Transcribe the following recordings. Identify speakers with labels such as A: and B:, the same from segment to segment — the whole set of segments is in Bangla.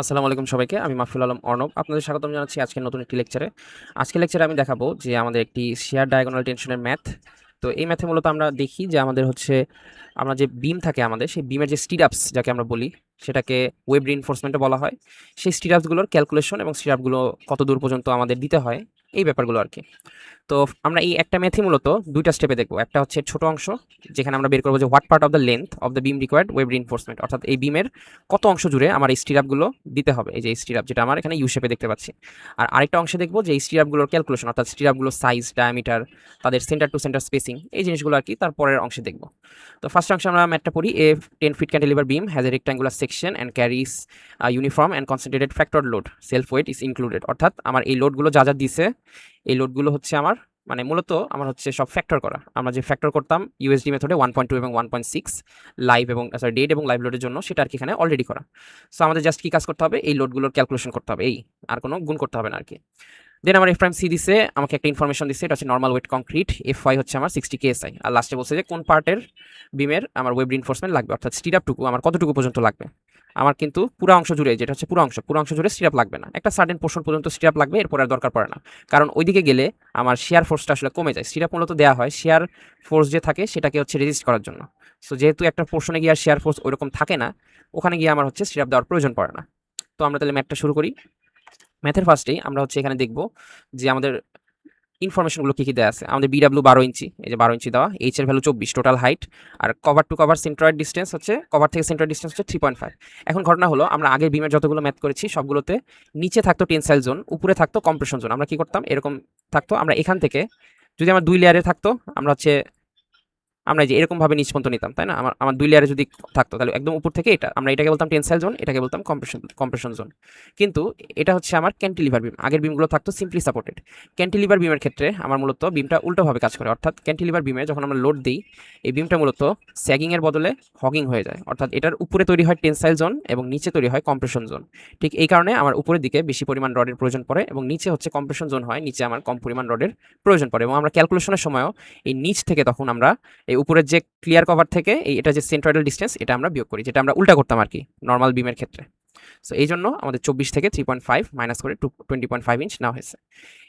A: আসসালামু আলাইকুম সবাইকে। আমি মাহফুল আলম অর্ণব। আপনাদের স্বাগতম জানাচ্ছি আজকের নতুন একটি লেকচারে। আজকের লেকচারে আমি দেখাবো যে আমাদের একটি শেয়ার ডায়াগোনাল টেনশনের ম্যাথ। তো এই ম্যাথে মূলত আমরা দেখি যে আমাদের হচ্ছে আমরা যে বিম থাকে আমাদের সেই বিমের যে স্টিরাপস যাকে আমরা বলি সেটাকে ওয়েব রিইনফোর্সমেন্টও বলা হয়। সেই স্টিরাপসগুলোর ক্যালকুলেশন এবং স্টিরাপগুলো কত দূর পর্যন্ত আমাদের দিতে হয় এই ব্যাপারগুলো আর কি। তো আমরা এই একটা ম্যাথই মূলত দুইটা স্টেপে দেখবো। একটা হচ্ছে ছোট অংশ যেখানে আমরা বের করবো যে what part of the length of the beam required web reinforcement, অর্থাৎ এই বিমের কত অংশ জুড়ে আমার এই স্টিরাপগুলো দিতে হবে। এই যে স্টিরাপ যেটা আমার এখানে ইউ শেপে দেখতে পাচ্ছি। আর আরেকটা অংশে দেখবো যে এই স্টিরাপগুলোর ক্যালকুলেশন, অর্থাৎ স্টিরাপগুলোর সাইজ, ডায়ামিটার, তাদের সেন্টার টু সেন্টার স্পেসিং, এই জিনিসগুলো আর কি তারপরের অংশে দেখবো। তো ফার্স্ট অংশে আমরা ম্যাথটা পড়ি। A 10 feet cantilever beam has a rectangular section and carries uniform and concentrated factor load, self weight is included. অর্থাৎ আমার এই লোডগুলো যা যা দিছে এই লোডগুলো হচ্ছে আমার মানে মূলত আমার হচ্ছে সব ফ্যাক্টর করা। আমরা যে ফ্যাক্টর করতাম ইউএসডি মেথডে 1.2 এবং 1.6 লাইভ এবং ডেড এবং লাইভ লোডের জন্য, সেটা আর কি এখানে অলরেডি করা। সো আমাদের জাস্ট কি কাজ করতে হবে, এই লোডগুলোর ক্যালকুলেশন করতে হবে, এই আর কোনো গুণ করতে হবে না আর কি। দেন আমার এফ প্রাইম সি দিছে, আমাকে একটা ইনফরমেশন দিচ্ছে, এটা হচ্ছে normal weight concrete, F Y হচ্ছে আমার 60 কেএসআই, আর লাস্টে বলছে যে কোন পার্টের বিমের আমার ওয়েব রিইনফোর্সমেন্ট লাগবে, অর্থাৎ স্টিরাপটুকু আমার কতটুকু পর্যন্ত লাগবে। আমার কিন্তু পুরো অংশ জুড়ে, যেটা হচ্ছে পুরো অংশ জুড়ে স্টিরাপ লাগবে না, একটা সার্টেন পোর্শন পর্যন্ত স্টিরাপ লাগবে, এরপর আর দরকার পড়ে না। কারণ ওইদিকে গেলে আমার শেয়ার ফোর্সটা আসলে কমে যায়। স্টিরাপ মূলত দেওয়া হয় শেয়ার ফোর্স যে থাকে সেটাকে হচ্ছে রেজিস্ট করার জন্য। সো যেহেতু একটা পোর্শনে গিয়ে আর শেয়ার ফোর্স ওইরকম থাকে না, ওখানে গিয়ে আমার হচ্ছে স্টিরাপ দেওয়ার প্রয়োজন পড়ে না। তো আমরা তাহলে ম্যাথটা শুরু করি। ম্যাথের ফার্স্টেই আমরা হচ্ছে এখানে দেখব যে আমাদের ইনফরমেশনগুলো কী কী দেওয়া আছে। আমাদের বিডাব্লিউ 12 ইঞ্চি, এই যে 12 ইঞ্চি দেওয়া, এইচ এর ভ্যালু 24, টোটাল হাইট, আর cover to cover centroid distance হচ্ছে, কভার থেকে সেন্ট্রয়েড ডিস্টেন্স হচ্ছে 3.5। এখন ঘটনা হলো আমরা আগের বিমের যতগুলো ম্যাথ করেছি সবগুলোতে নিচে থাকতো টেনসাইল জোন, উপরে থাকতো কম্প্রেশন জোন। আমরা কি করতাম, এরকম থাকতো, আমরা এখান থেকে যদি আমার 2 লেয়ারে থাকতো আমরা যে এরকমভাবে নিচ পর্যন্ত নিতাম, তাই না? আমার 2 লেয়ারে যদি থাকতো তাহলে একদম উপর থেকে এটা আমরা এটাকে বলতাম টেনসাইল জোন, এটাকে বলতাম কম্প্রেশন জোন। কিন্তু এটা হচ্ছে আমার ক্যান্টিলিভার বিম, আগের বিমগুলো থাকতো সিম্পলি সাপোর্টেড। ক্যান্টিলিভার বিমের ক্ষেত্রে আমার মূলত বিমটা উল্টোভাবে কাজ করে, অর্থাৎ ক্যান্টিলিভার বিমে যখন আমরা লোড দিই এই বিমটা মূলত স্যাগিংয়ের বদলে হগিং হয়ে যায়, অর্থাৎ এটার উপরে তৈরি হয় টেনসাইল জোন এবং নিচে তৈরি হয় কম্প্রেশন জোন। ঠিক এই কারণে আমার উপরের দিকে বেশি পরিমাণ রডের প্রয়োজন পড়ে এবং নিচে হচ্ছে কম্প্রেশন জোন হয়, নিচে আমার কম পরিমাণ রডের প্রয়োজন পড়ে। এবং আমরা ক্যালকুলেশনের সময়ও এই নিচ থেকে তখন আমরা এই উপরের যে ক্লিয়ার কভার থেকে এটা যে সেন্ট্রয়েডাল ডিস্টেন্স এটা আমরা বিয়োগ করি, যেটা আমরা উল্টা করতাম আর কি নর্মাল বিমের ক্ষেত্রে। সো এই জন্য আমাদের 24 থেকে 3.5 মাইনাস করে 20.5 ইঞ্চ নেওয়া হয়েছে।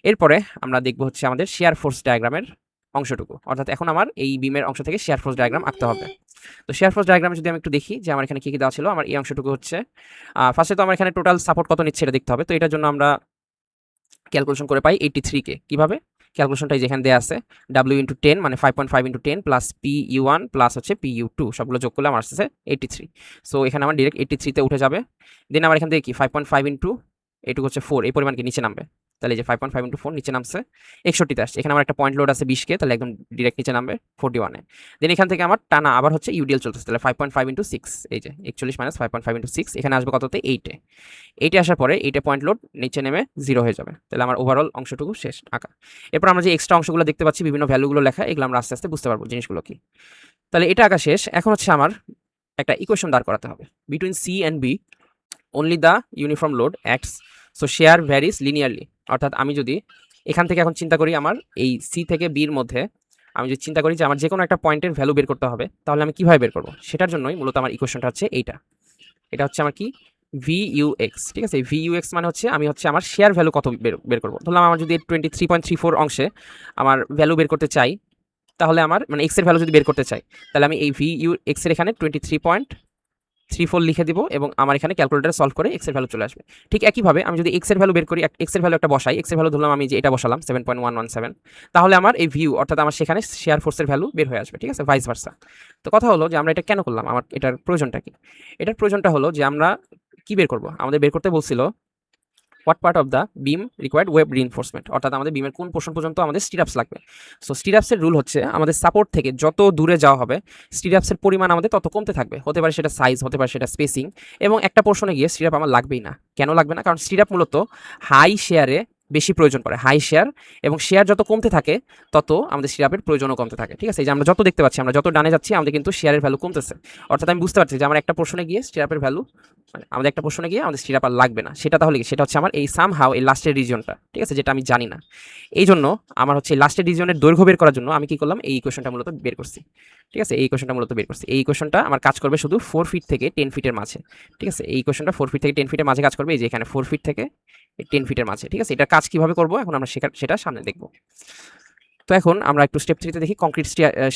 A: এরপরে আমরা দেখব হচ্ছে আমাদের শেয়ার ফোর্স ডায়াগ্রামের অংশটুকু, অর্থাৎ এখন আমার এই বিমের অংশ থেকে শেয়ার ফোর্স ডায়াগ্রাম আঁকতে হবে। তো শেয়ার ফোর্স ডায়াগ্রামে যদি আমি একটু দেখি যে আমার এখানে কী কী দেওয়া ছিল। আমার এই অংশটুকু হচ্ছে ফার্স্টে তো আমার এখানে টোটাল সাপোর্ট কত নিচ্ছে এটা দেখতে হবে। তো এটার জন্য আমরা ক্যালকুলেশন করে পাই 83 কে। কীভাবে ক্যালকুলেশনটাই যেখানে দেওয়া আছে, ডাব্লিউ ইন্টু 10 মানে 5.5 into 10 plus P U 1 plus হচ্ছে পি ইউ 2, সবগুলো যোগ করলে আমার আসছে 83। সো এখানে আমার ডিরেক্ট 83-তে উঠে যাবে। দেন আমার এখান থেকে কি 5.5 ইন্টু এটুকু হচ্ছে 4, এই পরিমাণ কি নিচে নামবে, তাহলে এই যে 5.5 ইন্টু 4 নিচে নামছে 61-তে আসছে। এখানে আমার একটা পয়েন্ট লোড আছে 20 কে, তাহলে একদম ডিরেক্ট নিচে নামবে 41-এ। দেন এখান থেকে আমার টানা আবার হচ্ছে ইউডিএল চলতেছে, তাহলে 5.5 ইন্টু 6, এই যে 41 মাইনাস 5.5 ইন্টু 6, এখানে আসবে কততে 8-এ। 8-এ আসার পরে 8-এ পয়েন্ট লোড নিচে নেমে 0 হয়ে যাবে, তাহলে আমার ওভারঅল অংশটুকু শেষ আঁকা। এরপর আমরা যে এক্সট্রা অংশগুলো দেখতে পাচ্ছি বিভিন্ন ভ্যালুগুলো লেখা, এগুলো আমরা আস্তে আস্তে বুঝতে পারবো জিনিসগুলো কি। তাহলে এটা আঁকা শেষ। এখন হচ্ছে আমার একটা ইকুয়েশন দাঁড় করাতে হবে। Between C and B only the uniform load acts, so shear varies linearly. অর্থাৎ আমি যদি এখান থেকে এখন চিন্তা করি আমার এই সি থেকে বির মধ্যে আমি যদি চিন্তা করি যে আমার যে কোনো একটা পয়েন্টের ভ্যালু বের করতে হবে, তাহলে আমি কীভাবে বের করবো, সেটার জন্যই মূলত আমার ইকুয়েশনটা হচ্ছে এইটা। এটা হচ্ছে আমার কি ভিইউএক্স, ঠিক আছে। ভিইউএক্স মানে হচ্ছে আমি হচ্ছে আমার শেয়ার ভ্যালু কত বের করবো। ধরলাম আমার যদি 23.34 অংশে আমার ভ্যালু বের করতে চাই, তাহলে আমার মানে এক্সের ভ্যালু যদি বের করতে চাই, তাহলে আমি এই ভিইউএক্স এর এখানে 23.34 লিখে দিব এবং আমার এখানে ক্যালকুলেটারে সলভ করে এক্সের ভ্যালু চলে আসবে। ঠিক একইভাবে আমি যদি এক্সের ভ্যালু বের করি, এক্সের ভ্যালু একটা বসাই, এক্সের ভ্যালু ধরলাম আমি যে এটা বসালাম 7.117, তাহলে আমার এই ভিউ অর্থাৎ আমার সেখানে শেয়ার ফোর্সের ভ্যালু বের হয়ে আসবে, ঠিক আছে, ভাইস ভার্সা। তো কথা হলো যে আমরা এটা কেন করলাম, আমার এটার প্রয়োজনটা কি। এটার প্রয়োজনটা হলো যে আমরা কি বের করব, আমাদের বের করতে বলছিল what part of the beam required web reinforcement, অর্থাৎ আমাদের বিমের কোন পোর্শন পর্যন্ত আমাদের স্টিরাপস লাগবে। সো স্টিরাপসের রুল হচ্ছে আমাদের সাপোর্ট থেকে যত দূরে যাওয়া হবে স্টিরাপসের পরিমাণ আমাদের তত কমতে থাকবে, হতে পারে সেটা সাইজ, হতে পারে সেটা স্পেসিং, এবং একটা পোর্শনে গিয়ে স্টিরাপ আমার লাগবেই না। কেন লাগবে না, কারণ স্টিরাপ মূলত হাই শেয়ারে বেশি প্রয়োজন পড়ে, হাই শেয়ার, এবং শেয়ার যত কমতে থাকে তত আমাদের স্টিরাপের প্রয়োজনও কমতে থাকে, ঠিক আছে। এই যে আমরা যত দেখতে পাচ্ছি, আমরা যত ডানে যাচ্ছি আমাদের কিন্তু শেয়ারের ভ্যালু কমতেছে, অর্থাৎ আমি বুঝতে পারছি যে আমার একটা পোর্শনে গিয়ে স্টিরাপের ভ্যালু মানে আমাদের একটা প্রশ্নে গিয়ে আমাদের স্টিরাপ আর লাগবে না, সেটা তাহলে কি, সেটা হচ্ছে আমার এই সামহাও এই লাস্টের রিজিয়নটা, ঠিক আছে, যেটা আমি জানি না। এই জন্য আমার হচ্ছে লাস্টের রিজিয়নের দৈর্ঘ্য বের করার জন্য আমি কি করলাম, এই ইকুয়েশনটা মূলত বের করছি, ঠিক আছে, এই ইকুয়েশনটা মূলত বের করছি। এই ইকুয়েশনটা আমার কাজ করবে শুধু 4 ফিট থেকে 10 ফিটের মাঝে, ঠিক আছে, এই ইকুয়েশনটা 4 ফিট থেকে 10 ফিটের মাঝে কাজ করবে, এই যে এখানে 4 ফিট থেকে 10 ফিটের মাঝে, ঠিক আছে। এটা কাজ কিভাবে করবো এখন আমরা সেটা সামনে দেখবো। তো এখন আমরা একটু স্টেপ 3 তে দেখি concrete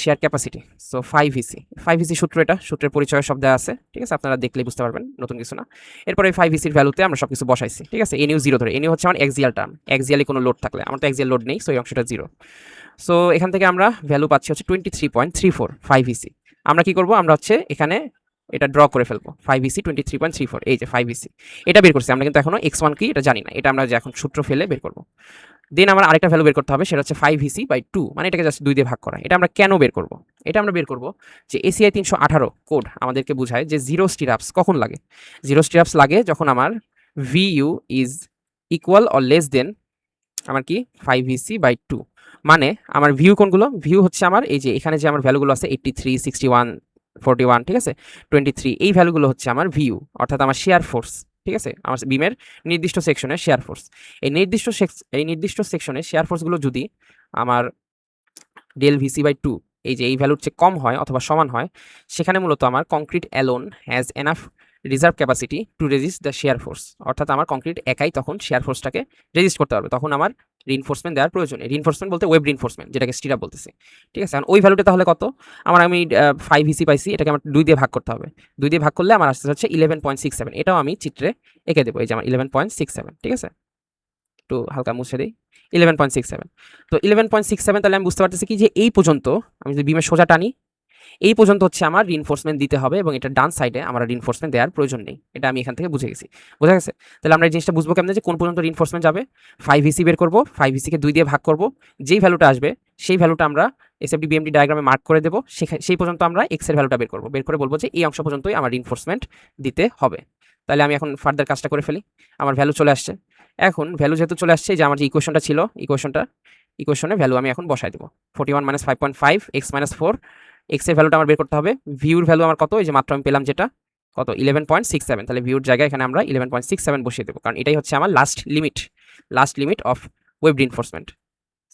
A: share capacity. So 5 EC সূত্র, এটা সূত্রের পরিচয় সব দেওয়া আছে, ঠিক আছে, আপনারা দেখলেই বুঝতে পারবেন, নতুন কিছু না। এরপরে 5 ইসির ভ্যালুতে আমরা সবকিছু বসাইছি, ঠিক আছে। এনিউ 0 ধরে, এনিউ হচ্ছে আমার এক্সিয়াল টার্ম, এক্সিয়ালি কোনো লোড থাকলে, আমার তো এক্সিয়াল লোড নেই, সো এই অংশটা 0। সো এখান থেকে আমরা ভ্যালু পাচ্ছি হচ্ছে 23.34 5 ইসি। আমরা কি করব, আমরা হচ্ছে এখানে এটা ড্র করে ফেলবো, 5 ইসি 23.34, এই যে 5 ইসি এটা বের করছি আমরা, কিন্তু এখনো x1 কি এটা জানি না, এটা আমরা যে এখন সূত্র ফেলে বের করবো। দেন আমার আরেকটা ভ্যালু বের করতে হবে, সেটা হচ্ছে 5 ইসি/2, মানে এটাকে জাস্ট 2 দিয়ে ভাগ করা। এটা আমরা কেন বের করব, এটা আমরা বের করব যে এসিআই 318 কোড আমাদেরকে বোঝায় যে জিরো স্টিরাপস কখন লাগে। জিরো স্টিরাপস লাগে যখন আমার Vu is equal or less than আমার কি 5 ইসি/2, মানে আমার ভিউ কোনগুলো, ভিউ হচ্ছে আমার এই যে এখানে যে আমার ভ্যালুগুলো আছে 83 61 41, ঠিক আছে, 23, এই ভ্যালুগুলো হচ্ছে আমার ভিউ, অর্থাৎ আমার শেয়ার ফোর্স, ঠিক আছে, আমার বিমের নির্দিষ্ট সেকশনের শেয়ার ফোর্স। এই নির্দিষ্ট সেকশনে শেয়ার ফোর্সগুলো যদি আমার ডেল ভিসি/2 এই যে এই ভ্যালুর চেয়ে কম হয় অথবা সমান হয়, সেখানে মূলত আমার concrete alone has enough reserve capacity two resist the share force, অর্থাৎ আমার কংক্রিট একাই তখন শেয়ার ফোর্সটাকে রেজিস্ট করতে পারবে, তখন আমার রিনফোর্সমেন্ট দেওয়ার প্রয়োজন নেই। রিনফোর্সমেন্ট বলতে ওয়েব রিনফোর্সমেন্ট, যেটাকে স্টিরাপ বলতেছি, ঠিক আছে। ওই ভ্যালুটা তাহলে কত, আমি 5 ইসি পাইছি, এটাকে আমার 2 দিয়ে ভাগ করতে হবে, 2 দিয়ে ভাগ করলে আমার আসতে হচ্ছে 11.67, এটাও আমি চিত্রে এঁকে দেবো, এই যে আমার 11.67, ঠিক আছে, একটু হালকা মুছে দিই, 11.67। তো 11.67 তাহলে আমি বুঝতে পারতেছি কি যে এই পর্যন্ত আমি যদি বিমের সোজা টানি, এই পর্যন্ত হচ্ছে আমার রিনফোর্সমেন্ট দিতে হবে, এবং এটা ডান সাইডে আমার রিনফোর্সমেন্ট দেওয়ার প্রয়োজন নেই, এটা আমি এখান থেকে বুঝে গেছি, বোঝা গেছে। তাহলে আমরা এই জিনিসটা বুঝবো কেমনে যে কোন পর্যন্ত রিনফোর্সমেন্ট যাবে, 5 ইসি বের করবো, 5 ইসিকে 2 দিয়ে ভাগ করবো, যেই ভ্যালুটা আসবে সেই ভ্যালুটা আমরা এসএফডি বিএমডি ডায়াগ্রামে মার্ক করে দেবো, সেই পর্যন্ত আমরা এক্স এর ভ্যালুটা বের করবো, বের করে বলবো যে এই অংশ পর্যন্তই আমার রিনফোর্সমেন্ট দিতে হবে। তাহলে আমি এখন ফার্দার কাজটা করে ফেলি, আমার ভ্যালু চলে আসছে। এখন ভ্যালু যেহেতু চলে আসছে, যে আমার যে ইকুয়েশনটা ছিল, ইকুয়েশনে ভ্যালু আমি এখন বসাই দেবো, 41 - 5.5 x - 4, এক্স এর ভ্যালুটা আমার বের করতে হবে। ভিউর ভ্যালু আমার কত, এই যে মাত্র আমি পেলাম যেটা, কত 11.67, তাহলে ভিউর জায়গায় এখানে আমরা 11.67 বসিয়ে দেবো, কারণ এটাই হচ্ছে আমার last limit of web reinforcement.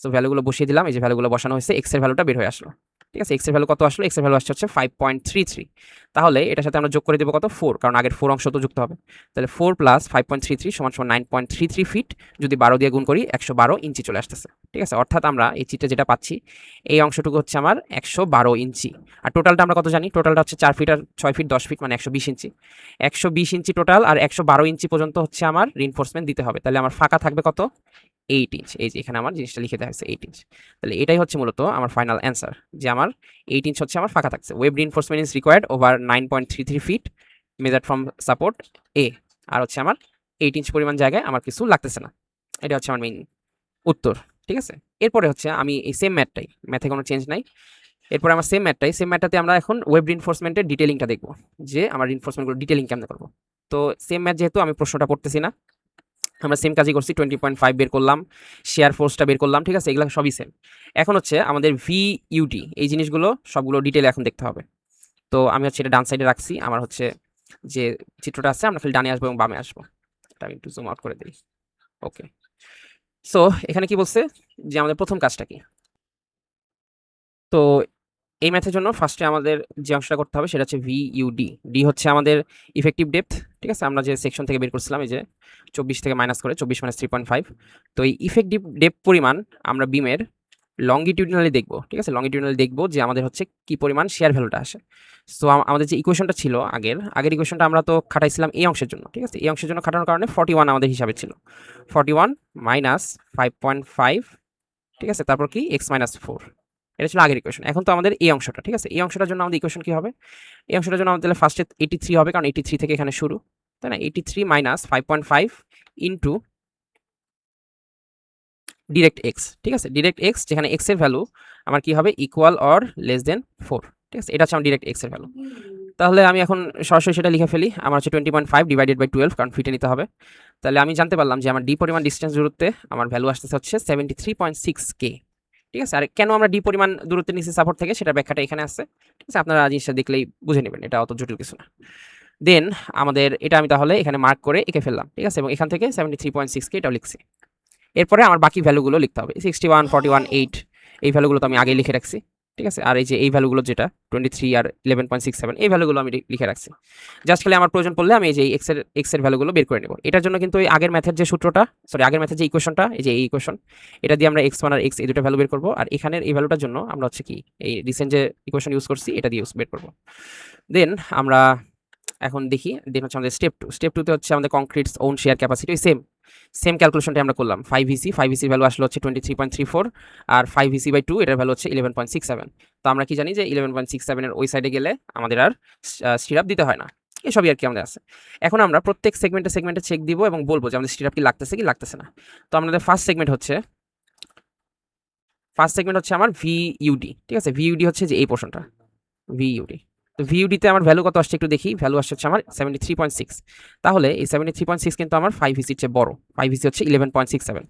A: So ভ্যালুগুলো বসিয়ে দিলাম, এই যে ভ্যালুগুলো বসানো হয়েছে, এক্স এর ভ্যালুটা বের হয়ে আসলো, ঠিক আছে। এক্স এর ভ্যালু কত আসলো, এক্স এর ভ্যালু আসছে হচ্ছে 5.33। তাহলে এটার সাথে আমরা যোগ করে দেবো কত, 4, কারণ আগের 4 অংশ তো যুক্ত হবে। তাহলে 4 + 5.33 = 9.33 ফিট, যদি 12 দিয়ে গুণ করি 112 ইঞ্চি চলে আসতেছে, ঠিক আছে। অর্থাৎ আমরা এই চিত্রে যেটা পাচ্ছি, এই অংশটুকু হচ্ছে আমার 112 ইঞ্চি। আর টোটালটা আমরা কত জানি, টোটালটা হচ্ছে 4 ফিট আর 6 ফিট 10 ফিট, মানে 120 ইঞ্চি। 120 ইঞ্চি টোটাল, আর 112 ইঞ্চি পর্যন্ত হচ্ছে আমার রিনফোর্সমেন্ট দিতে হবে। তাহলে আমার ফাঁকা থাকবে কত, 8 ইঞ্চ। এই যে এখানে আমার জিনিসটা লিখে দেওয়া হয়েছে 8 ইঞ্চ। তাহলে এটাই হচ্ছে মূলত আমার ফাইনাল অ্যান্সার, যে আমার 8 ইঞ্চ হচ্ছে আমার ফাঁকা থাকছে। Web reinforcement is required over 9.33 feet measured from support A, আর হচ্ছে আমার 8 ইঞ্চ পরিমাণ জায়গায় আমার কিছু লাগতেছে না। এটা হচ্ছে আমার মেইন উত্তর, ঠিক আছে। এরপরে হচ্ছে আমি এই সেম ম্যাথে কোনো চেঞ্জ নাই। এরপরে আমার সেম ম্যাথটাতে আমরা এখন ওয়েব রিনফোর্সমেন্টের ডিটেলিংটা দেখবো, যে আমার রিনফোর্সমেন্টগুলো ডিটেলিং কেমন করবো। তো সেম ম্যাথ যেহেতু, আমি প্রশ্নটা পড়তেছি না, আমরা সেম কাজই করছি, 20.5 বের করলাম, শেয়ার ফোর্সটা বের করলাম, ঠিক আছে, এগুলো সবই সেম। এখন হচ্ছে আমাদের ভিইউটি, এই জিনিসগুলো সবগুলো ডিটেলে এখন দেখতে হবে। তো আমি হচ্ছে এটা ডান সাইডে রাখছি, আমার হচ্ছে যে চিত্রটা আছে, আমরা খালি ডানে আসবো এবং বামে আসবো। এটা আমি একটু জুম আউট করে দিই, ওকে। সো এখানে কি বলছে, যে আমাদের প্রথম কাজটা কি। তো এই ম্যাথের জন্য ফার্স্টে আমাদের যে অংশটা করতে হবে সেটা হচ্ছে ভিইউডি। ডি হচ্ছে আমাদের ইফেক্টিভ ডেপথ, ঠিক আছে, আমরা যে সেকশন থেকে বের করছিলাম, এই যে 24 থেকে মাইনাস করে 24 - 3.5। তো এই ইফেক্টিভ ডেপথ পরিমাণ আমরা বিমের লঙ্গিটিউডিনালি দেখবো, ঠিক আছে, লঙ্গিটিউডিনালি দেখবো যে আমাদের হচ্ছে কি পরিমাণ শেয়ার ভ্যালুটা আসে। সো আমাদের যে ইকুয়েশনটা ছিল আগের ইকুয়েশনটা আমরা তো খাটাইছিলাম এই অংশের জন্য, ঠিক আছে, এই অংশের জন্য খাটানোর কারণে 41 আমাদের হিসাবে ছিল, 41 - 5.5, ঠিক আছে, তারপর কি x - 4, এটা ছিল আগের ইকুয়েশন। এখন তো আমাদের এই অংশটা, ঠিক আছে, এই অংশটার জন্য আমাদের ইকুয়েশন কি হবে, এই অংশটার জন্য আমাদের ফার্স্টে 83 হবে, কারণ 83 থেকে এখানে শুরু, তাই না। 83 - 5.5 ইন্টু ডিরেক্ট এক্স, ঠিক আছে, ডিরেক্ট এক্স, যেখানে এক্স এর ভ্যালু আমার কি হবে, ইকুয়াল অর লেস দেন 4, ঠিক আছে, এটা হচ্ছে আমার ডিরেক্ট এক্স এর ভ্যালু। তাহলে আমি এখন সরাসরি সেটা লিখে ফেলি, আমার হচ্ছে 20.5 / 12, কারণ ফিটে নিতে হবে। তাহলে আমি জানতে পারলাম যে আমার ডি পরিমাণ ডিস্টেন্স দূরত্বে আমার ভ্যালু আসতেছে হচ্ছে 73.6 কে, ঠিক আছে। আর কেন আমরা ডি পরিমাণ দূরত্বে নিচে সাপোর্ট থেকে, সেটা ব্যাখ্যাটা এখানে আছে, ঠিক আছে, আপনারা জিনিসটা দেখলেই বুঝে নেবেন, এটা অত জটিল কিছু না। দেন আমাদের এটা আমি তাহলে এখানে মার্ক করে এঁকে ফেললাম, ঠিক আছে, এবং এখান থেকে 73.6কে এটাও লিখছি। এরপরে আমার বাকি ভ্যালুগুলো লিখতে হবে, 61, 41, 8 এই ভ্যালুগুলো তো আমি আগেই লিখে রাখছি, ঠিক আছে। আর এই যে এই ভ্যালুগুলো যেটা 23 আর 11.67 এই ভ্যালুগুলো আমি লিখে রাখছি। জাস্ট খালি আমার প্রয়োজন পড়লে আমি এই যে এক্স এর ভ্যালুগুলো বের করে নেব। এটার জন্য কিন্তু এই আগের ম্যাথের যে সূত্রটা, সরি আগের ম্যাথের যে ইকুয়েশনটা, এই যে এই ইকুয়েশন, এটা দিয়ে আমরা x1 আর x এই দুটো ভ্যালু বের করব। আর এখানের এই ভ্যালুটার জন্য আমরা হচ্ছে কি এই রিসেন্ট যে ইকুয়েশন ইউজ করছি এটা দিয়ে বের করব। দেন আমরা এখন দেখি, দেন হচ্ছে আমাদের স্টেপ 2 তে হচ্ছে আমাদের কংক্রিটস ওন শেয়ার ক্যাপাসিটি সেম ক্যালকুলেশনটা আমরা করলাম। 5 ভ্যালু আসলে হচ্ছে 23.34 আর 5 এটার ভ্যালু হচ্ছে 11.67। তো আমরা কি জানি যে 11.67 এর ওই সাইডে গেলে আমাদের আর স্টিরাপ দিতে হয় না। এসবই আর কি আমাদের আছে। এখন আমরা প্রত্যেক সেগমেন্টে চেক দিব এবং বলবো যে আমাদের স্টিরাপ কি লাগতেছে কি লাগতেছে না। তো আমাদের ফার্স্ট সেগমেন্ট হচ্ছে আমার ভিইউডি, ঠিক আছে। ভিইউডি হচ্ছে যে এই পোর্শনটা ভিইউডি। তো ভিইউডিতে আমার ভ্যালু কত আসছে একটু দেখি। ভ্যালু আসছে হচ্ছে আমার 73.6। তাহলে এই 73.6 কিন্তু আমার 5 চেয়ে বড়। 5 হচ্ছে 11.67।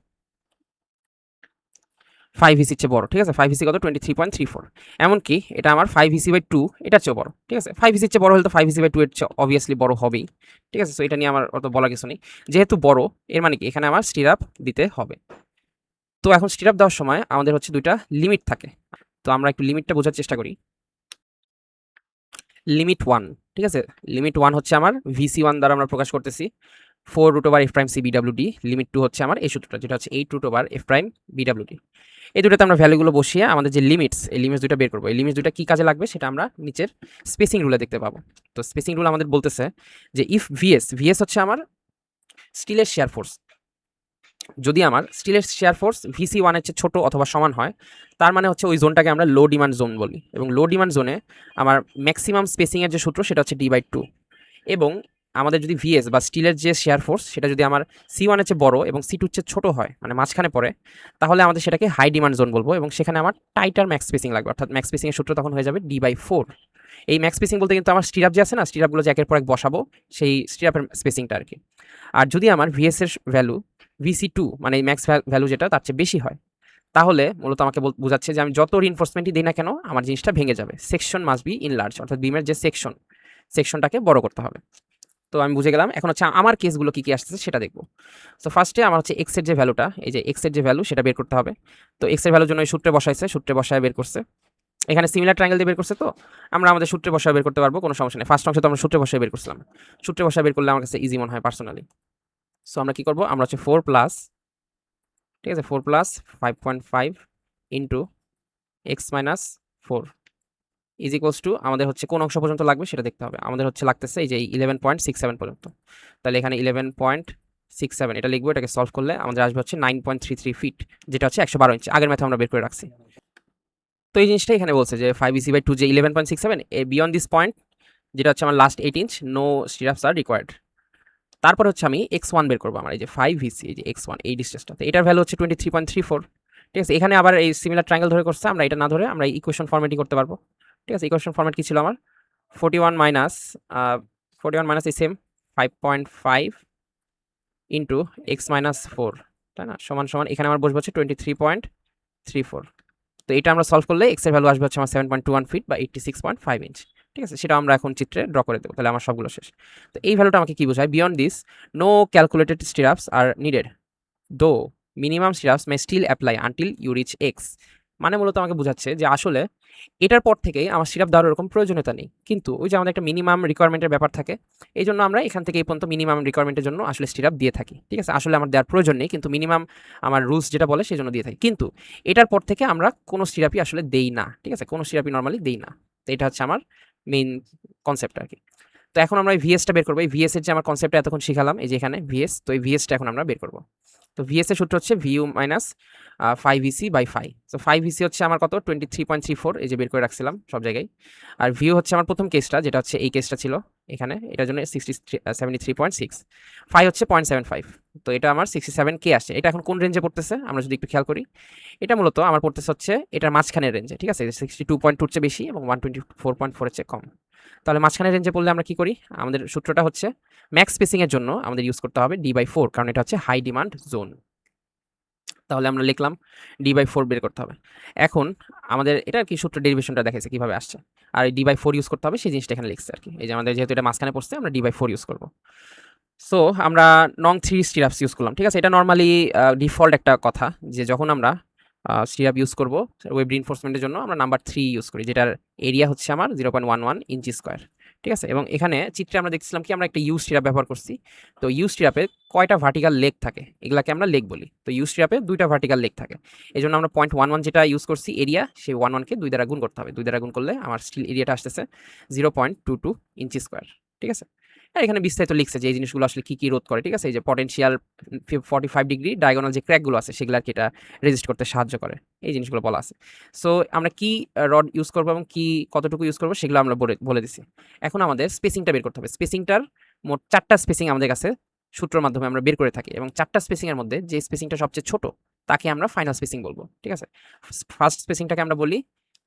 A: 5 চেয়ে বড়, ঠিক আছে। 5 কত 23.34। এমনকি এটা আমার 5 2 এটার চেয়েও বড়, ঠিক আছে। 5 চেয়ে বড় হলে তো 5 2 এর চেয়ে অবভিয়াসলি বড় হবেই, ঠিক আছে। সো এটা নিয়ে আমার অত বলার কিছু নেই। যেহেতু বড় এর মানে কি এখানে আমার স্টিরাপ দিতে হবে। তো এখন স্টিরাপ দেওয়ার সময় আমাদের হচ্ছে দুইটা লিমিট থাকে। তো আমরা একটু লিমিটটা বোঝার চেষ্টা করি। লিমিট 1, ঠিক আছে। লিমিট 1 হচ্ছে আমার VC1 দ্বারা আমরা প্রকাশ করতেছি 4√f' CBWD। লিমিট 2 হচ্ছে আমার এই সূত্রটা যেটা হচ্ছে 8√f' BWD। এই দুটোতে আমরা ভ্যালুগুলো বসিয়ে আমাদের যে এই লিমিটস দুটো বের করবো। এই লিমিটস দুটো কি কাজে লাগবে সেটা আমরা নিচের স্পেসিং রুলে দেখতে পাবো। তো স্পেসিং রুল আমাদের বলতেছে যে ইফ ভিএস হচ্ছে আমার স্টিলের শেয়ার ফোর্স, যদি আমার স্টিলের শেয়ার ফোর্স VC1 এর চেয়ে ছোট অথবা সমান হয়, তার মানে হচ্ছে ওই জোনটাকে আমরা লো ডিমান্ড জোন বলি। এবং লো ডিমান্ড জোনে আমার ম্যাক্সিমাম স্পেসিংয়ের যে সূত্র সেটা হচ্ছে D/2। এবং আমাদের যদি ভিএস বা স্টিলের যে শেয়ার ফোর্স সেটা যদি আমার C1 এর চেয়ে বড় এবং C2 এর চেয়ে ছোট হয়, মানে মাঝখানে পড়ে, তাহলে আমাদের সেটাকে হাই ডিমান্ড জোন বলবো। এবং সেখানে আমার টাইটার ম্যাক্স স্পেসিং লাগবে, অর্থাৎ ম্যাক্স স্পেসিংয়ের সূত্র তখন হয়ে যাবে D/4। এই ম্যাক্স স্পেসিং বলতে কিন্তু আমার স্টিরাপ যে আছে না, স্টিরাপগুলো যে একের পর এক বসাবো সেই স্টিরাপের স্পেসিংটা আর কি। আর যদি আমার ভিএস এর ভ্যালু VC2 মানে ম্যাক্স ভ্যালু যেটা তার চেয়ে বেশি হয়, তাহলে মূলত আমাকে বোঝাচ্ছে যে আমি যত রিইনফোর্সমেন্টই দিই না কেন আমার জিনিসটা ভেঙে যাবে। সেকশন মাস্ট বি ইনলার্জ, অর্থাৎ বিমের যে সেকশনটাকে বড় করতে হবে। তো আমি বুঝে গেলাম। এখন হচ্ছে আমার কেসগুলো কি আসতেছে সেটা দেখবো। সো ফার্স্টে আমার হচ্ছে এক্স এর যে ভ্যালুটা, এই যে এক্স এর যে ভ্যালু সেটা বের করতে হবে। তো এক্স এর ভ্যালুর জন্য সূত্রে বসায় বের করছে। এখানে সিমিলার ট্রায়াঙ্গেল দিয়ে বের করছে। তো আমরা আমাদের সূত্রে বসায় বের করতে পারবো, কোনো সমস্যা নেই। ফার্স্ট অংশে তো আমরা সূত্রে বসায় বের করছিলাম। সূত্রে বসায় বের করলে আমার কাছে ইজি মনে হয় পার্সোনালি। সো আমরা কি করবো, আমরা হচ্ছে 4 প্লাস, ঠিক আছে, 4 plus 5.5 into x minus 4 is equals to, আমাদের হচ্ছে কোন অংশ পর্যন্ত লাগবে সেটা দেখতে হবে। আমাদের হচ্ছে লাগতেছে এই যে 11.67 পর্যন্ত। তাহলে এখানে 11.67 এটা লিখবো। এটাকে সলভ করলে আমাদের আসবে হচ্ছে 9.33 ফিট, যেটা হচ্ছে 112 ইঞ্চি। আগের ম্যাথে আমরা বের করে রাখছি। তো এই জিনিসটা এখানে বলছে যে 5 যে 11.67 বিয়ন্ড দিস পয়েন্ট, যেটা হচ্ছে আমার last 8 inch, no stirrups are required. তারপরে হচ্ছে আমি x1 বের করবো। আমার এই যে 5 এই যে x1 এই ডিস্টেন্সটা, তো এটার ভ্যালু হচ্ছে 23.34, ঠিক আছে। এখানে আবার এই সিমিলার ট্রায়াঙ্গেল ধরে করছে, আমরা এটা না ধরে আমরা ইকুয়েশন ফরম্যাটিং করতে পারবো, ঠিক আছে। ইকুয়েশন ফরম্যাট কি ছিল আমার, 41 মাইনাস এই সেম 5.5 ইন্টু এক্স মাইনাস 4, তাই না, সমান সমান এখানে আমার বসবে হচ্ছে 23.34। তো এটা আমরা সলভ করলে এক্স এর ভ্যালু আসবে হচ্ছে আমার 7.21 ফিট বা 86.5 ইঞ্চ, ঠিক আছে। সেটা আমরা এখন চিত্রে ড্র করে দেবো। তাহলে আমার সবগুলো শেষ। তো এই ভ্যালুটা আমাকে কি বোঝায়, beyond this no calculated stirrups are needed, though minimum stirrups may still apply until you reach X. মানে মূলত আমাকে বোঝাচ্ছে যে আসলে এটার পর থেকেই আমার সিরাপ দেওয়ার এরকম প্রয়োজনীয়তা নেই, কিন্তু ওই যে আমাদের একটা মিনিমাম রিকোয়ারমেন্টের ব্যাপার থাকে, এই জন্য আমরা এখান থেকে এই পর্যন্ত মিনিমাম রিকোয়ারমেন্টের জন্য আসলে সিরাপ দিয়ে থাকি, ঠিক আছে। আসলে আমার দেওয়ার প্রয়োজন নেই, কিন্তু মিনিমাম আমার রুলস যেটা বলে সেই জন্য দিয়ে থাকি। কিন্তু এটার পর থেকে আমরা কোনো সিরাপই আসলে দেই না, ঠিক আছে, কোনো সিরাপই নর্মালি দেই না। তো এটা হচ্ছে আমার মেইন কনসেপ্ট আর কি। তো এখন আমরা এই ভিএসটা বের করবো। এই ভিএস এর যে আমার কনসেপ্টটা এতক্ষণ শিখালাম, এই যে এখানে ভিএস, তো এই ভিএসটা এখন আমরা বের করবো। তো ভিএস এর সূত্র হচ্ছে ভিউ মাইনাস 5 সো 5 হচ্ছে আমার কত 23.34, এই যে বের করে রাখছিলাম সব জায়গায়। আর ভিউ হচ্ছে আমার প্রথম কেসটা, যেটা হচ্ছে এই কেসটা ছিল এখানে, এটার জন্য 73.6, 5 হচ্ছে 0.75। তো এটা আমার 67K আসছে। এটা এখন কোন রেঞ্জে পড়তেছে আমরা যদি একটু খেয়াল করি, এটা মূলত আমার পড়তেছে হচ্ছে এটার মাঝখানের রেঞ্জে, ঠিক আছে। 62.2 চেয়ে বেশি এবং 124.4 এর চেয়ে কম। তাহলে মাঝখানের রেঞ্জে পড়লে আমরা কি করি, আমাদের সূত্রটা হচ্ছে ম্যাক্স স্পেসিং এর জন্য আমাদের ইউজ করতে হবে D/4, কারণ এটা হচ্ছে হাই ডিমান্ড জোন। তাহলে আমরা লিখলাম d/4 বের করতে হবে। এখন আমাদের এটা আর কি সূত্র ডেরিভেশনটা দেখাইছে কিভাবে আসছে। আর এই d/4 ইউজ করতে হবে সেই জিনিসটা এখানে লিখছে আর কি। এই যে আমাদের যেহেতু এটা মাঝখানে পড়ছে আমরা d/4 ইউজ করব। সো আমরা নং 3 স্টিরাপস ইউজ করলাম। ঠিক আছে? এটা নরমালি ডিফল্ট একটা কথা যে যখন আমরা স্টিরাপ ইউজ করব ওয়েব রিইনফোর্সমেন্টের জন্য আমরা নাম্বার 3 ইউজ করি, যেটার এরিয়া হচ্ছে আমার 0.11 ইঞ্চি স্কয়ার। ঠিক আছে? এবং এখানে চিত্রে আমরা দেখছিলাম কি আমরা একটা ইউ স্টিরাপ ব্যবহার করছি। তো ইউ স্টিরাপে কয়টা ভার্টিক্যাল লেগ থাকে এগুলাকে আমরা লেগ বলি। তো ইউ স্টিরাপে 2টা ভার্টিক্যাল লেগ থাকে। এজন্য আমরা 0.11 যেটা ইউজ করছি এরিয়া, সেই 11 কে 2 দ্বারা গুণ করতে হবে। 2 দ্বারা গুণ করলে আমার স্টিল এরিয়াটা আসতেছে 0.22 ইঞ্চি স্কয়ার। ঠিক আছে? আর এখানে বিস্তারিত লিখছে যে এই জিনিসগুলো আসলে কি রোধ করে। ঠিক আছে? এই যে পটেনশিয়াল 45 ডিগ্রি ডায়াগোনাল যে ক্র্যাকগুলো আছে সেগুলো আর কি এটা রেজিস্ট করতে সাহায্য করে। এই জিনিসগুলো বলা আছে। সো আমরা কি রড ইউজ করবো এবং কি কতটুকু ইউজ করবো সেগুলো আমরা বলে দিছি। এখন আমাদের স্পেসিংটা বের করতে হবে। স্পেসিংটার মোট 4টা স্পেসিং আমাদের কাছে সূত্রের মাধ্যমে আমরা বের করে থাকি এবং 4টা স্পেসিং এর মধ্যে যে স্পেসিংটা সবচেয়ে ছোট তাকে আমরা ফাইনাল স্পেসিং বলবো। ঠিক আছে? ফার্স্ট স্পেসিংটাকে আমরা বলি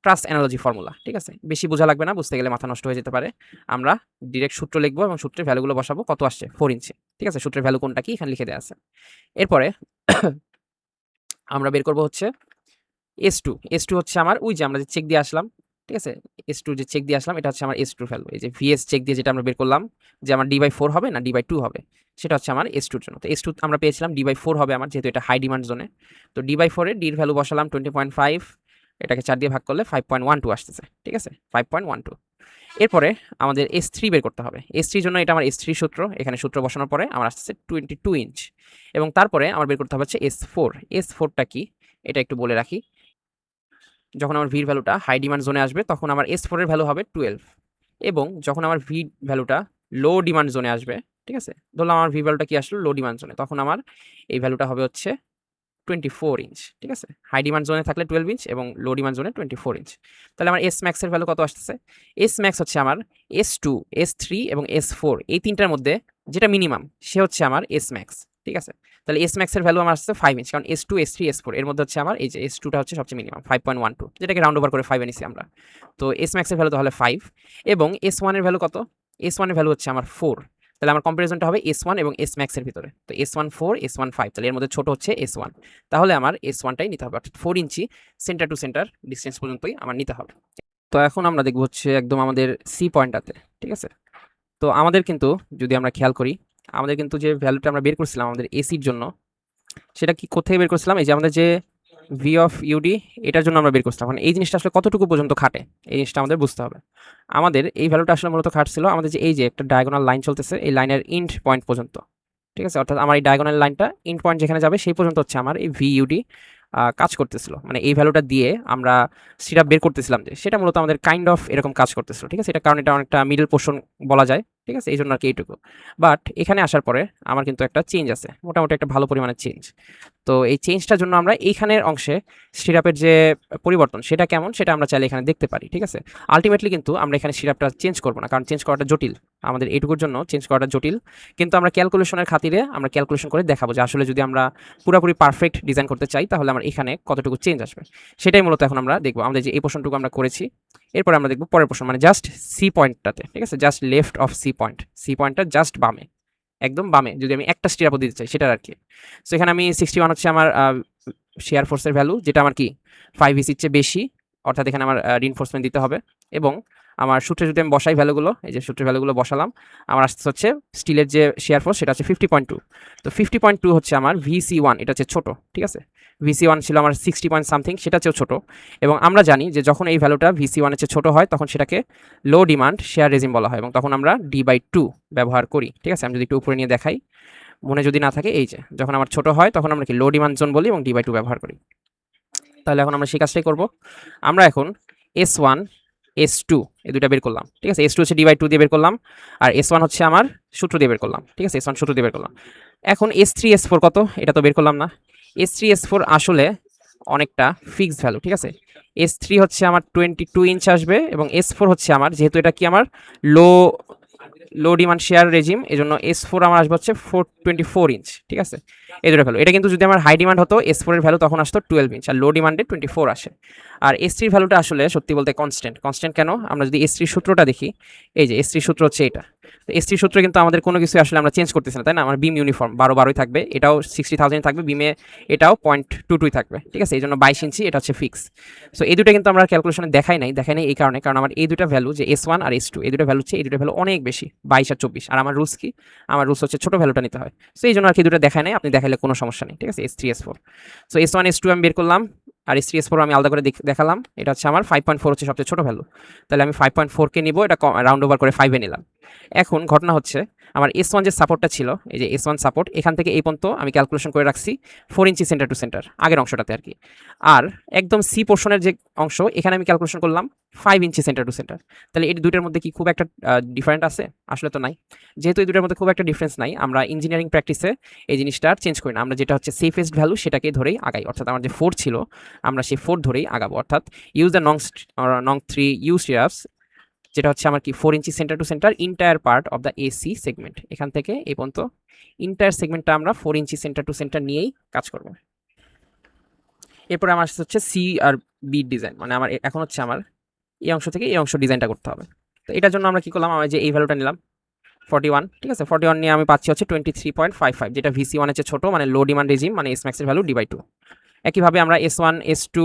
A: ট্রাস্ট অ্যানালজি ফর্মুলা। ঠিক আছে? বেশি বোঝা লাগবে না, বুঝতে গেলে মাথা নষ্ট হয়ে যেতে পারে। আমরা ডিরেক্ট সূত্র লিখবো এবং সূত্রের ভ্যালুগুলো বসাবো। কত আসছে? 4 ইঞ্চি। ঠিক আছে? সূত্রের ভ্যালু কোনটা কি এখানে লিখে দেওয়া আছে। এরপরে আমরা বের করবো হচ্ছে S2 হচ্ছে আমার ওই যে আমরা যে চেক দিয়ে আসলাম। ঠিক আছে? S2 যে চেক দিয়ে আসলাম এটা হচ্ছে আমার S2 ভ্যালু। এই যে VS চেক দিয়ে যেটা আমরা বের করলাম যে আমার d/4 হবে না d/2 হবে, সেটা হচ্ছে আমার S2 এর জন্য। তো S2 আমরা পেয়েছিলাম d/4 হবে আমার, যেহেতু এটা হাই ডিমান্ড জোনে। তো d/4 এর d এর ভ্যালু বসালাম 20.5, এটাকে 4 দিয়ে ভাগ করলে 5.12 আসতেছে। ঠিক আছে? 5.12। এরপরে আমাদের S3 বের করতে হবে। S3 জন্য এটা আমার S3 সূত্র, এখানে সূত্র বসানোর পরে আমার আসতেছে 22 ইঞ্চ। এবং তারপরে আমার বের করতে হবে হচ্ছে S4। S4টা কি এটা একটু বলে রাখি। যখন আমার ভির ভ্যালুটা হাই ডিমান্ড জোনে আসবে তখন আমার S4 এর ভ্যালু হবে 12, এবং যখন আমার ভি ভ্যালুটা লো ডিমান্ড জোনে আসবে, ঠিক আছে, ধরলাম আমার ভি ভ্যালুটা কি আসলো লো ডিমান্ড জোনে, তখন আমার এই ভ্যালুটা হবে হচ্ছে 24 ইঞ্চ। ঠিক আছে? হাই ডিমান্ড জোনে থাকলে 12 ইঞ্চ এবং লো ডিমান্ড জোনে 24 ইঞ্চ। তাহলে আমার এস ম্যাক্সের ভ্যালু কত আসতেছে? এস ম্যাক্স হচ্ছে আমার S2, S3 এবং S4 এই তিনটার মধ্যে যেটা মিনিমাম সে হচ্ছে আমার এস ম্যাক্স। ঠিক আছে? তাহলে এস ম্যাক্সের ভ্যালু আমার আসছে 5 ইঞ্চ, কারণ S2, S3, S4 এর মধ্যে হচ্ছে আমার এই যে S2টা হচ্ছে সবচেয়ে মিনিমাম 5.12, যেটাকে রাউন্ড ওভার করে 5 এনেছি আমরা। তো এস ম্যাক্সের ভ্যালু তাহলে 5, এবং S1 এর ভ্যালু কত? S1 এর ভ্যালু হচ্ছে আমার 4। তাহলে আমার কম্পারিজনটা হবে S1 এবং এস ম্যাক্সের ভিতরে। তো S1 4, S1 5, তাহলে এর মধ্যে ছোট হচ্ছে S1। তাহলে আমার S1টাই নিতে হবে, অর্থাৎ 4 ইঞ্চি সেন্টার টু সেন্টার ডিস্টেন্স পর্যন্তই আমার নিতে হবে। তো এখন আমরা দেখব হচ্ছে একদম আমাদের সি পয়েন্টটাতে। ঠিক আছে? তো আমাদের কিন্তু যদি আমরা খেয়াল করি, আমাদের কিন্তু যে ভ্যালুটা আমরা বের করছিলাম আমাদের এসির জন্য, সেটা কি কোথায় বের করছিলাম? এই যে আমাদের যে ভি অফ ইউডি এটার জন্য আমরা বের করছিলাম। এই জিনিসটা আসলে কতটুকু পর্যন্ত খাটে এই জিনিসটা আমাদের বুঝতে হবে। আমাদের এই ভ্যালুটা আসলে মূলত খাটছিল আমাদের যে এই যে একটা ডায়াগোনাল লাইন চলতেছে এই লাইনের ইন্ড পয়েন্ট পর্যন্ত। ঠিক আছে? অর্থাৎ আমার এই ডায়াগোনাল লাইনটা ইন্ড পয়েন্ট যেখানে যাবে সেই পর্যন্ত হচ্ছে আমার এই ভি ইউডি কাজ করতেছিল। মানে এই ভ্যালুটা দিয়ে আমরা সিরাপ বের করতেছিলাম যে সেটা মূলত আমাদের কাইন্ড অফ এরকম কাজ করতেছিল। ঠিক আছে? এটা কারণ এটা অনেকটা মিডল পোর্শন বলা যায়। ঠিক আছে? এই জন্য আর কি এইটুকু। বাট এখানে আসার পরে আমার কিন্তু একটা চেঞ্জ আছে, মোটামুটি একটা ভালো পরিমাণের চেঞ্জ। তো এই চেঞ্জটার জন্য আমরা এইখানের অংশে সিরাপের যে পরিবর্তন সেটা কেমন সেটা আমরা চাইলে এখানে দেখতে পারি। ঠিক আছে? আলটিমেটলি কিন্তু আমরা এখানে সিরাপটা চেঞ্জ করবো না, কারণ চেঞ্জ করাটা জটিল। আমাদের এইটুকুর জন্য চেঞ্জ করাটা জটিল, কিন্তু আমরা ক্যালকুলেশনের খাতিরে আমরা ক্যালকুলেশন করে দেখাবো যে আসলে যদি আমরা পুরোপুরি পারফেক্ট ডিজাইন করতে চাই তাহলে আমার এখানে কতটুকু চেঞ্জ আসবে সেটাই মূলত এখন আমরা দেখবো। আমাদের যে এই পোর্শনটুকু আমরা করেছি, এরপরে আমরা দেখবো পরের পোর্শন, মানে জাস্ট সি পয়েন্টটাতে। ঠিক আছে? Just left of C point, C পয়েন্টটা জাস্ট বামে, একদম বামে যদি আমি একটা স্টিরাপও দিতে চাই সেটার আর কি। সো এখানে আমি 61 হচ্ছে আমার শেয়ার ফোর্সের ভ্যালু, যেটা আমার কি 5 ইসির চেয়ে বেশি, অর্থাৎ এখানে আমার রিইনফোর্সমেন্ট দিতে হবে। এবং আমার সূত্রে যদি আমি বসাই ভ্যালুগুলো, এই যে সূত্রের ভ্যালুগুলো বসালাম, আমার আসতে হচ্ছে স্টিলের যে শেয়ার ফোর্স সেটা হচ্ছে 50.2। তো 50.2 হচ্ছে আমার VC1, এটা হচ্ছে ছোটো। ঠিক আছে? VC1 ছিল আমার 60 পয়েন্ট সামথিং, সেটা চেয়েও ছোটো। এবং আমরা জানি যে যখন এই ভ্যালুটা VC1 এর চেয়ে ছোটো হয় তখন সেটাকে লো ডিমান্ড শেয়ার রেজিম বলা হয়, এবং তখন আমরা D/2 ব্যবহার করি। ঠিক আছে? আমি যদি একটু উপরে নিয়ে দেখাই, মনে যদি না থাকে, এই যে যখন আমার ছোট হয় তখন আমরা কি লো ডিমান্ড জোন বলি এবং D/2 ব্যবহার করি। তাহলে এখন আমরা সেই কাজটাই করব। আমরা এখন S1, S2 এই দুইটা বের করলাম। ঠিক আছে? S2 হচ্ছে D/2 দিয়ে বের করলাম, আর S1 হচ্ছে আমার সূত্র দিয়ে বের করলাম। ঠিক আছে? S1 সূত্র দিয়ে বের করলাম। এখন S3, S4 কত এটা তো বের করলাম না। S3, S4 আসলে অনেকটা ফিক্সড ভ্যালু। ঠিক আছে? S3 হচ্ছে আমার 22 ইঞ্চ আসবে, এবং S4 হচ্ছে আমার, যেহেতু এটা কি আমার লো ডিমান্ড শেয়ার রেজিম, এই জন্য S4 আমার আসবে হচ্ছে 24 ইঞ্চ। ঠিক আছে? এই দুটো ভ্যালু। এটা কিন্তু যদি আমার হাই ডিমান্ড হতো S4 এর ভ্যালু তখন আসতো 12 ইঞ্চ, আর লো ডিমান্ডে 24 আসে। আর S3 ভ্যালুটা আসলে সত্যি বলতে কনস্ট্যান্ট কেন? আমরা যদি S3 সূত্রটা দেখি, এই যে S3 সূত্র হচ্ছে এটা। তো S3 সূত্র কিন্তু আমাদের কোনো কিছু আসলে আমরা চেঞ্জ করতেছি না, তাই না? আমার বিম ইউনিফর্ম 12 থাকবে, এটাও 60,000 থাকবে, বিমে এটাও 0.22 থাকবে, ঠিক আছে? এই জন্য 22 ইঞ্চি এটা হচ্ছে ফিক্স। সো এই দুটো কিন্তু আমরা ক্যালকুলেশনে দেখাই নাই এই কারণে, কারণ আমার এই দুটো ভ্যালু যে S1 আর S2 এই দুটো ভ্যালু হচ্ছে, এই দুটো ভ্যালু অনেক বেশি, 22 আর 24। আর আমার রুলস কি? আমার রুলস হচ্ছে ছোট ভ্যালুটা নিতে হয়। সো এই জন্য আর কি দুটো দেখায় নাই, আপনি দেখাইলে কোনো সমস্যা নেই, ঠিক আছে? S3 S4। So S1 S2 আমি বের করলাম, আর S3 S4 আমি আলাদা করে দেখালাম। এটা হচ্ছে আমার 5.4 হচ্ছে সবচেয়ে ছোট ভ্যালু, তাহলে আমি 5.4 কে নিব, এটা রাউন্ড ওভার করে 5 এ নিলাম। এখন ঘটনা হচ্ছে আমার S1 যে সাপোর্টটা ছিল, এই যে S1 সাপোর্ট, এখান থেকে এই পর্যন্ত আমি ক্যালকুলেশন করে রাখছি 4 ইঞ্চি সেন্টার টু সেন্টার, আগের অংশটাতে আর কি। আর একদম সি পোর্শনের যে অংশ, এখানে আমি ক্যালকুলেশন করলাম 5 ইঞ্চি সেন্টার টু সেন্টার। তাহলে এই দুইটার মধ্যে কি খুব একটা ডিফারেন্ট আছে? আসলে তো নাই। যেহেতু এই দুইটার মধ্যে খুব একটা ডিফারেন্স নাই, আমরা ইঞ্জিনিয়ারিং প্র্যাকটিসে এই জিনিসটা আর চেঞ্জ করি না, আমরা যেটা হচ্ছে সেফেস্ট ভ্যালু সেটাকে ধরেই আগাই। অর্থাৎ আমার যে 4 ছিল, আমরা সেই 4 ধরেই আগাবো। অর্থাৎ ইউজ দ্য নং 3 ইউ স্টিরাপস, যেটা হচ্ছে আমার কি 4 ইঞ্চি centre to centre entire part of the AC segment. এখান থেকে এই পর্যন্ত ইন্টায়ার সেগমেন্টটা আমরা 4 ইঞ্চি সেন্টার টু সেন্টার নিয়েই কাজ করব। এরপরে আমার হচ্ছে সি আর বি ডিজাইন, মানে আমার এখন হচ্ছে আমার এই অংশ থেকে এই অংশ ডিজাইনটা করতে হবে। তো এটার জন্য আমরা কি করলাম, আমরা যে এই ভ্যালুটা নিলাম 41, ঠিক আছে? 41 নিয়ে আমি পাচ্ছি হচ্ছে 23.55, যেটা VC1 এর চেয়ে ছোট, মানে লো ডিমান্ড রেজিম, মানে S max এর ভ্যালু D/2। একইভাবে আমরা S1 S2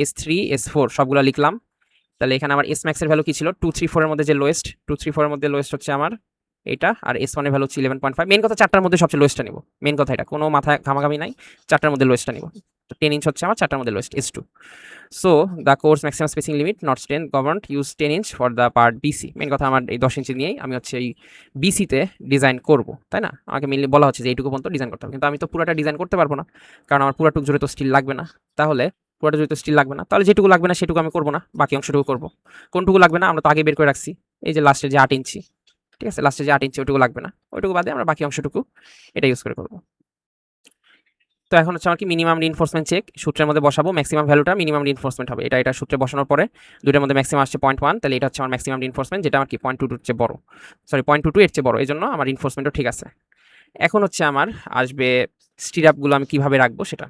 A: S3 S4 সবগুলো লিখলাম। তাহলে এখানে আমার S max এর ভ্যালু কি ছিল? 234 এর মধ্যে যে লোয়েস্ট, 234 এর মধ্যে লোয়েস্ট হচ্ছে আমার এটা, আর S1 এর ভ্যালু হচ্ছে 11.5। মেন কথা 4টার মধ্যে সবচেয়ে লোয়েস্টটা নিব, মেন কথা এটা, কোনো মাথায় ঘামাঘামি নাই, 4টার মধ্যে লোয়েস্টটা নিব। তো 10 ইঞ্চ হচ্ছে আমার 4টার মধ্যে lowest S2। So the course maximum spacing limit not stem governed use 10 inch for the part BC. Main কথা আমার এই 10 ইঞ্চি নিয়েই আমি হচ্ছে এই বিসিতে ডিজাইন করব, তাই না? আমাকে মেনলি বলা হচ্ছে যে এইটুকু পর্যন্ত ডিজাইন করতে হবে, কিন্তু আমি তো পুরোটা ডিজাইন করতে পারবো না, কারণ আমার পুরোটুকু জুড়ে তো স্টিল লাগবে না। তাহলে পুরোটা জুড়ে তো স্টিল লাগবে না, তাহলে যেটুকু লাগবে না সেটুকু আমি করবো না, বাকি অংশটুকু করবো। কোনটুকু লাগবে না আমরা তো আগে বের করে রাখছি, এই যে লাস্টে যে 8 ইঞ্চি, ঠিক আছে? লাস্টে যে 8 ইঞ্চি ওইটুকু লাগবে না, ওইটুকু বাদে আমরা বাকি অংশটুকু এটা ইউজ করে করবো। তো এখন হচ্ছে আমার কি মিনিমাম রিইনফোর্সমেন্ট চেক সূত্রের মধ্যে বসাবো, ম্যাক্সিমাম ভ্যালুটা মিনিমাম রিইনফোর্সমেন্ট হবে, এটা সূত্রে বসানোর পরে দুইটার মধ্যে ম্যাক্সিমাম আসছে 0.1, তাহলে এটা হচ্ছে আমার ম্যাক্সিমাম রিইনফোর্সমেন্ট, যেটা আমার কি 0.22 এর চেয়ে বড়, সরি 0.22 এর চেয়ে বড়, এই জন্য আমার রিইনফোর্সমেন্টও ঠিক আছে। এখন হচ্ছে আমার আসবে স্টিরাপগুলো আমি কিভাবে রাখবো সেটা।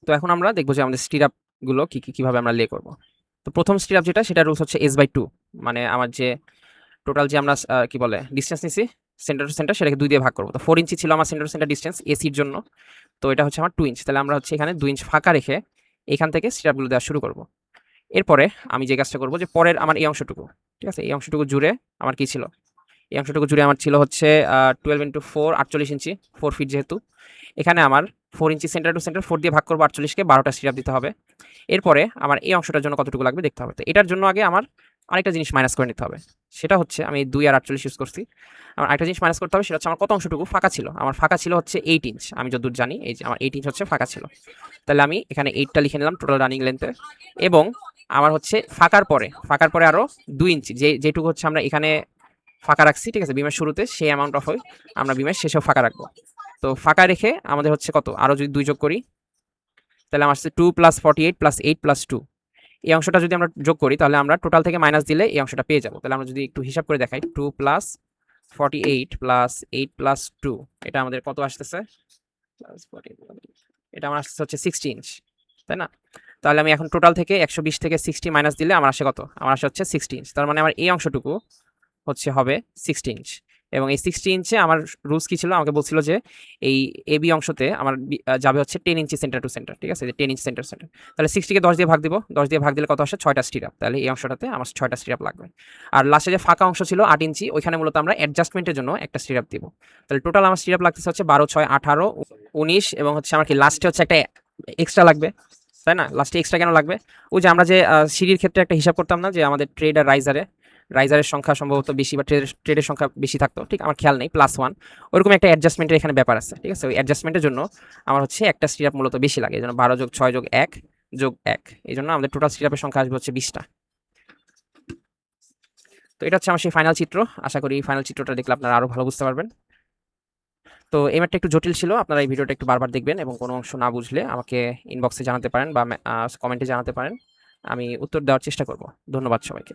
A: তো এখন আমরা দেখবো যে আমাদের স্টিরাপগুলো কিভাবে আমরা লে করবো। তো প্রথম স্টিরাপ যেটা, সেটা রুলস হচ্ছে S/2, মানে আমার যে টোটাল যে আমরা কি বলে ডিস্টেন্স নিছি সেন্টার টু সেন্টার, সেটাকে 2 দিয়ে ভাগ করবো। তো 4 ইঞ্চি ছিল আমার সেন্টার টু সেন্টার ডিস্টেন্স এসির জন্য, তো এটা হচ্ছে আমার 2 ইঞ্চ, তাহলে আমরা হচ্ছে এখানে 2 ইঞ্চ ফাঁকা রেখে এখান থেকে স্টিরাপগুলো দেওয়া শুরু করব। এরপরে আমি যে কাজটা করবো, যে পরের আমার এই অংশটুকু, ঠিক আছে? এই অংশটুকু জুড়ে আমার কি ছিল, এই অংশটুকু জুড়ে আমার ছিল হচ্ছে 12 ইন্টু 4 48 ইঞ্চি, 4 ফিট যেহেতু। এখানে আমার 4 ইঞ্চি সেন্টার টু সেন্টার 4 দিয়ে ভাগ করবো, 48কে 12টা স্টিরাপ দিতে হবে। এরপরে আমার এই অংশটার জন্য কতটুকু লাগবে দেখতে হবে। তো এটার জন্য আগে আমার আরেকটা জিনিস মাইনাস করে নিতে হবে, সেটা হচ্ছে আমি 2 আর 48 ইউজ করছি। আমার আরেকটা জিনিস মাইনাস করতে হবে, সেটা হচ্ছে আমার কত অংশটুকু ফাঁকা ছিল। আমার ফাঁকা ছিল হচ্ছে 8 ইঞ্চ, আমি যতদূর জানি এই যে আমার 8 ইঞ্চ হচ্ছে ফাঁকা ছিল। তাহলে আমি এখানে 8টা লিখে নিলাম টোটাল রানিং লেন্থে, এবং আমার হচ্ছে ফাঁকার পরে আরও 2 ইঞ্চি যেটুকু হচ্ছে আমরা এখানে ফাঁকা রাখছি, ঠিক আছে, বিমের শুরুতে, সেই অ্যামাউন্ট অফ আমরা বিমের শেষেও ফাঁকা রাখবো। তো ফাঁকা রেখে আমাদের হচ্ছে কত, আরও যদি 2 যোগ করি, তাহলে আমার হচ্ছে 2 + 48 + 8 + 2, এই অংশটা যদি আমরা যোগ করি, তাহলে আমরা টোটাল থেকে মাইনাস দিলে এই অংশটা পেয়ে যাবো। তাহলে আমরা যদি একটু হিসাব করে দেখাই, 2 + 48 + 8 + 2, এটা আমাদের কত আসতেছে, এটা আমার আসতেছে হচ্ছে 60 ইঞ্চ, তাই না? তাহলে আমি এখন টোটাল থেকে 120 থেকে 60 মাইনাস দিলে আমার আসে কত, আমার আসে হচ্ছে 60 ইঞ্চ। তার মানে আমার এই অংশটুকু হচ্ছে হবে 60 ইঞ্চ, এবং এই 60 ইঞ্চে আমার রুলস কি ছিল, আমাকে বলছিল যে এই এবি অংশতে আমার যাবে হচ্ছে 10 ইঞ্চি সেন্টার টু সেন্টার, ঠিক আছে, 10 ইঞ্চ সেন্টার সেন্টার। তাহলে 60কে 10 দিয়ে ভাগ দিব, 10 দিয়ে ভাগ দিলে কত আসে, 6টা স্টিরাপ। তাহলে এই অংশটাতে আমার 6টা স্টিরাপ লাগবে। আর লাস্টে যে ফাঁকা অংশ ছিল 8 ইঞ্চি, ওইখানে মূলত আমরা অ্যাডজাস্টমেন্টের জন্য একটা স্টিরাপ দিব। তাহলে টোটাল আমার স্টিরাপ লাগতেছে হচ্ছে 12 6 18 19, এবং হচ্ছে আমার কি লাস্টে হচ্ছে একটা এক্সট্রা লাগবে, তাই না? লাস্টে এক্সট্রা কেন লাগবে, ওই যে আমরা যে সিঁড়ির ক্ষেত্রে একটা হিসাব করতাম না, যে আমাদের ট্রেড আর রাইজারের সংখ্যা সম্ভবত বেশি, বা ট্রেডের সংখ্যা বেশি থাকতো, ঠিক আমার খেয়াল নেই, +1, ওরকম একটা অ্যাডজাস্টমেন্টের এখানে ব্যাপার আছে, ঠিক আছে? ওই অ্যাডজাস্টমেন্টের জন্য আমার হচ্ছে একটা স্টিরাপ মূলত বেশি লাগে, এই জন্য 12 + 6 + 1 + 1, এই জন্য আমাদের টোটাল স্টিরাপের সংখ্যা আসবে হচ্ছে 20টা। তো এটা হচ্ছে আমার সেই ফাইনাল চিত্র। আশা করি ফাইনাল চিত্রটা দেখলে আপনারা আরও ভালো বুঝতে পারবেন। তো এই ম্যাথটা একটু জটিল ছিল, আপনারা এই ভিডিওটা একটু বারবার দেখবেন, এবং কোনো অংশ না বুঝলে আমাকে ইনবক্সে জানাতে পারেন বা কমেন্টে জানাতে পারেন, আমি উত্তর দেওয়ার চেষ্টা করব। ধন্যবাদ সবাইকে।